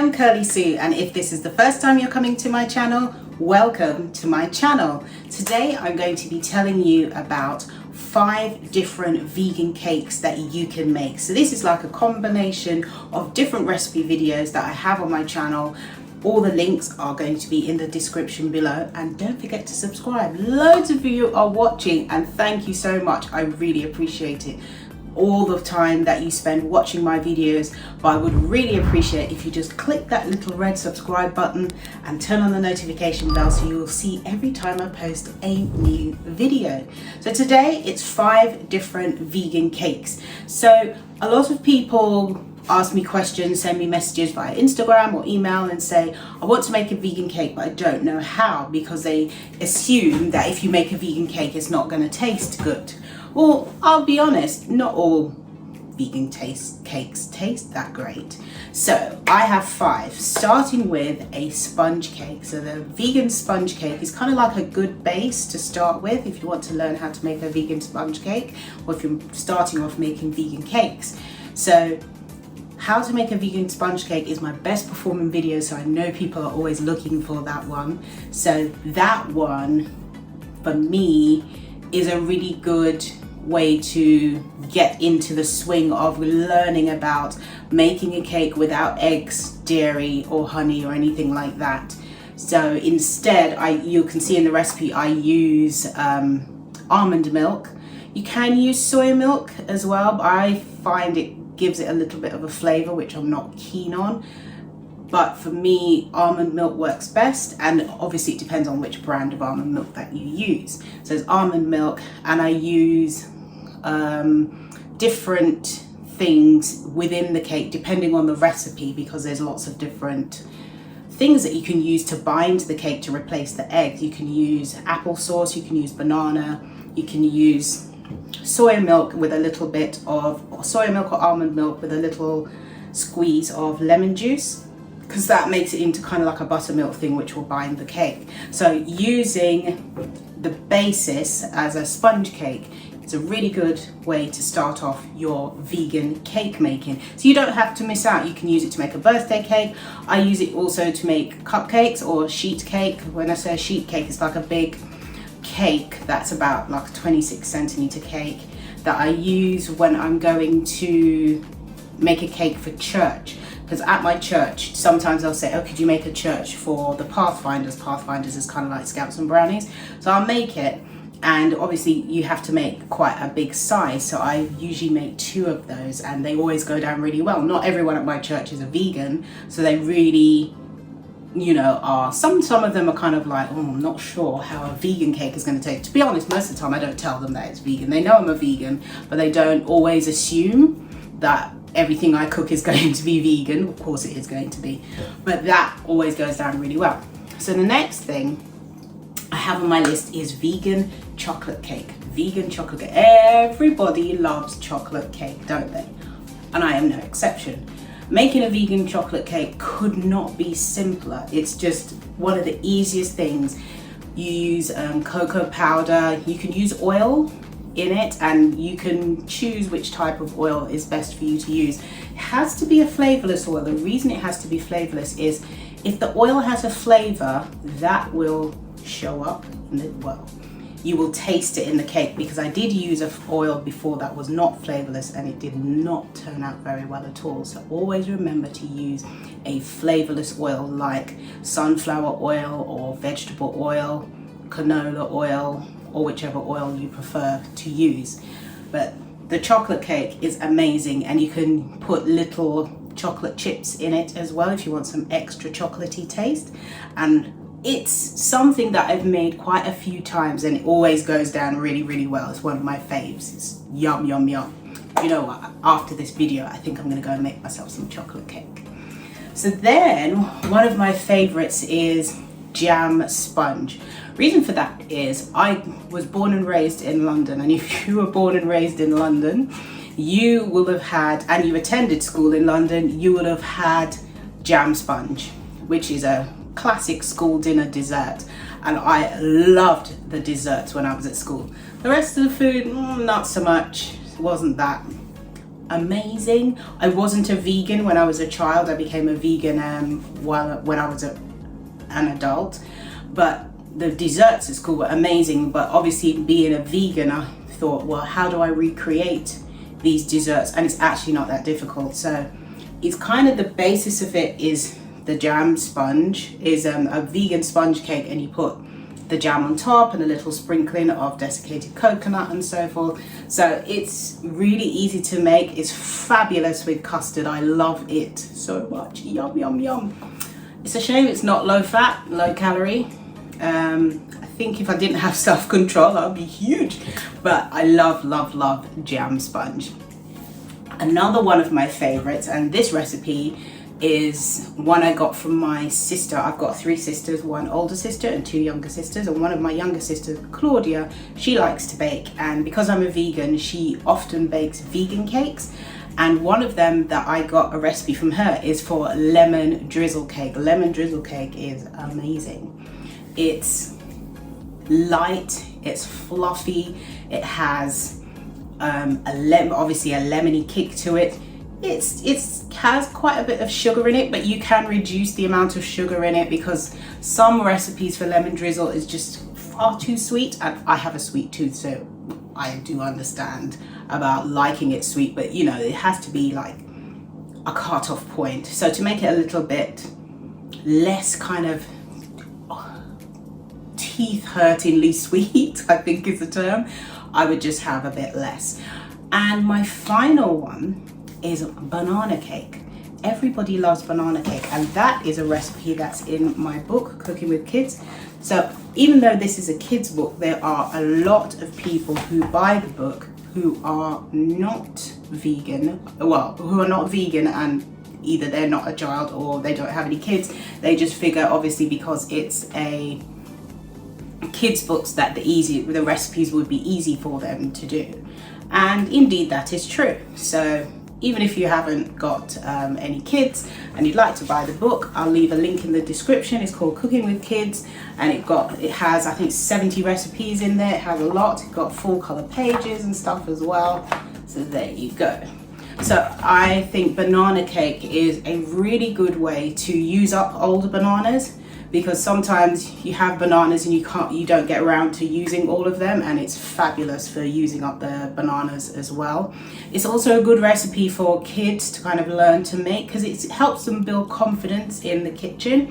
I'm Curly Sue, and if this is the first time you're coming to my channel, welcome to my channel. Today I'm going to be telling you about 5 different vegan cakes that you can make. So this is like a combination of different recipe videos that I have on my channel. All the links are going to be in the description below, and don't forget to subscribe. Loads of you are watching, and thank you so much. I really appreciate it, all the time that you spend watching my videos. But I would really appreciate if you just click that little red subscribe button and turn on the notification bell so you will see every time I post a new video. So today it's 5 different vegan cakes. So a lot of people ask me questions, send me messages via Instagram or email and say, I want to make a vegan cake but I don't know how, because they assume that if you make a vegan cake it's not going to taste good. Well, I'll be honest, not all vegan cakes taste that great. So I have 5, starting with a sponge cake. So the vegan sponge cake is kind of like a good base to start with if you want to learn how to make a vegan sponge cake, or if you're starting off making vegan cakes. So how to make a vegan sponge cake is my best performing video, so I know people are always looking for that one. So that one for me is a really good way to get into the swing of learning about making a cake without eggs, dairy or honey or anything like that. So instead, you can see in the recipe I use almond milk. You can use soy milk as well, but I find it gives it a little bit of a flavor which I'm not keen on. But for me, almond milk works best, and obviously it depends on which brand of almond milk that you use. So it's almond milk, and I use different things within the cake depending on the recipe, because there's lots of different things that you can use to bind the cake to replace the egg. You can use applesauce, you can use banana, you can use soy milk with a little bit of, or soy milk or almond milk with a little squeeze of lemon juice, because that makes it into kind of like a buttermilk thing which will bind the cake. So using the basis as a sponge cake is a really good way to start off your vegan cake making. So you don't have to miss out. You can use it to make a birthday cake. I use it also to make cupcakes or sheet cake. When I say a sheet cake, it's like a big cake that's about like a 26 centimeter cake that I use when I'm going to make a cake for church. Because at my church, sometimes they'll say, oh, could you make a church for the Pathfinders? Pathfinders is kind of like Scouts and Brownies. So I'll make it, and obviously you have to make quite a big size. So I usually make 2 of those, and they always go down really well. Not everyone at my church is a vegan, so they really, you know, are, some of them are kind of like, oh, I'm not sure how a vegan cake is going to taste. To be honest, most of the time I don't tell them that it's vegan. They know I'm a vegan, but they don't always assume that everything I cook is going to be vegan. Of course it is going to be, but that always goes down really well. So the next thing I have on my list is vegan chocolate cake. Vegan chocolate cake. Everybody loves chocolate cake, don't they? And I am no exception. Making a vegan chocolate cake could not be simpler. It's just one of the easiest things. You use cocoa powder, you can use oil in it, and you can choose which type of oil is best for you to use. It has to be a flavorless oil. The reason it has to be flavorless is if the oil has a flavor, that will show up in the, well, you will taste it in the cake, because I did use an oil before that was not flavorless and it did not turn out very well at all. So always remember to use a flavorless oil like sunflower oil or vegetable oil, canola oil, or whichever oil you prefer to use. But the chocolate cake is amazing, and you can put little chocolate chips in it as well if you want some extra chocolatey taste. And it's something that I've made quite a few times, and it always goes down really, really well. It's one of my faves. It's yum, yum, yum. You know what? After this video, I think I'm gonna go and make myself some chocolate cake. So then, one of my favorites is jam sponge. Reason for that is I was born and raised in London, and if you were born and raised in London, you will have had, and you attended school in London, you would have had jam sponge, which is a classic school dinner dessert, and I loved the desserts when I was at school. The rest of the food, not so much. It wasn't that amazing. I wasn't a vegan when I was a child. I became a vegan when I was an adult, but the desserts at school were amazing. But obviously being a vegan, I thought, well, how do I recreate these desserts? And it's actually not that difficult. So it's kind of the basis of it is the jam sponge is a vegan sponge cake, and you put the jam on top and a little sprinkling of desiccated coconut and so forth. So it's really easy to make. It's fabulous with custard. I love it so much. Yum, yum, yum. It's a shame it's not low fat, low calorie. I think if I didn't have self-control, I'd be huge. But I love, love, love jam sponge. Another one of my favorites, and this recipe is one I got from my sister. I've got 3 sisters, one older sister and 2 younger sisters, and one of my younger sisters, Claudia, she likes to bake, and because I'm a vegan, she often bakes vegan cakes, and one of them that I got a recipe from her is for lemon drizzle cake. Lemon drizzle cake is amazing. It's light, it's fluffy, it has obviously a lemony kick to it. It has quite a bit of sugar in it, but you can reduce the amount of sugar in it because some recipes for lemon drizzle is just far too sweet, and I have a sweet tooth, so I do understand about liking it sweet, but you know, it has to be like a cut-off point. So to make it a little bit less kind of teeth-hurtingly sweet, I think is the term, I would just have a bit less. And my final one is banana cake. Everybody loves banana cake, and that is a recipe that's in my book, Cooking with Kids. So even though this is a kids book, there are a lot of people who buy the book who are not vegan, and either they're not a child or they don't have any kids. They just figure, obviously because it's a kids books, that the recipes would be easy for them to do, and indeed that is true. So even if you haven't got any kids and you'd like to buy the book, I'll leave a link in the description. It's called Cooking with Kids, and it has I think 70 recipes in there. It has a lot. It's got full color pages and stuff as well. So there you go. So I think banana cake is a really good way to use up older bananas, because sometimes you have bananas and you don't get around to using all of them, and it's fabulous for using up the bananas as well. It's also a good recipe for kids to kind of learn to make, because it helps them build confidence in the kitchen.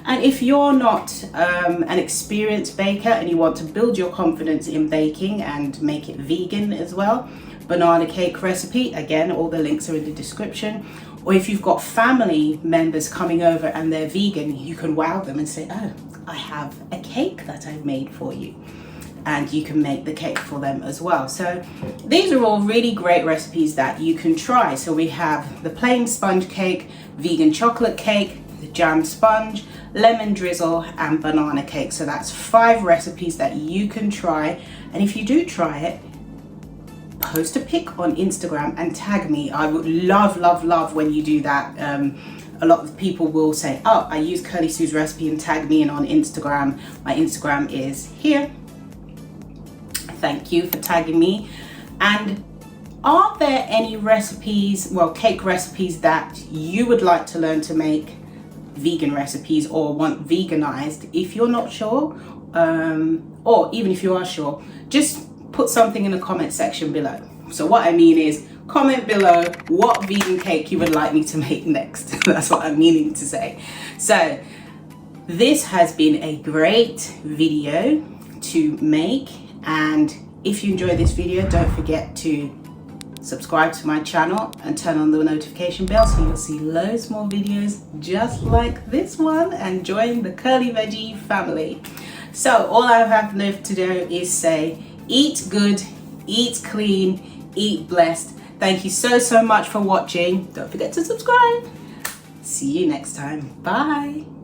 And if you're not an experienced baker and you want to build your confidence in baking and make it vegan as well, banana cake recipe, again, all the links are in the description. Or if you've got family members coming over and they're vegan, you can wow them and say, oh, I have a cake that I've made for you. And you can make the cake for them as well. So these are all really great recipes that you can try. So we have the plain sponge cake, vegan chocolate cake, the jam sponge, lemon drizzle, and banana cake. So that's 5 recipes that you can try. And if you do try it, post a pic on Instagram and tag me. I would love, love, love when you do that. A lot of people will say, oh, I use Curly Sue's recipe, and tag me in on Instagram. My Instagram is here. Thank you for tagging me. And are there any recipes, well, cake recipes that you would like to learn to make, vegan recipes, or want veganized? If you're not sure, or even if you are sure, just put something in the comment section below. So what I mean is, comment below what vegan cake you would like me to make next. That's what I'm meaning to say. So this has been a great video to make, and if you enjoyed this video, don't forget to subscribe to my channel and turn on the notification bell so you'll see loads more videos just like this one, and join the Curly Veggie family. So all I have left to do is say, eat good, eat clean, eat blessed. Thank you so much for watching. Don't forget to subscribe. See you next time. Bye.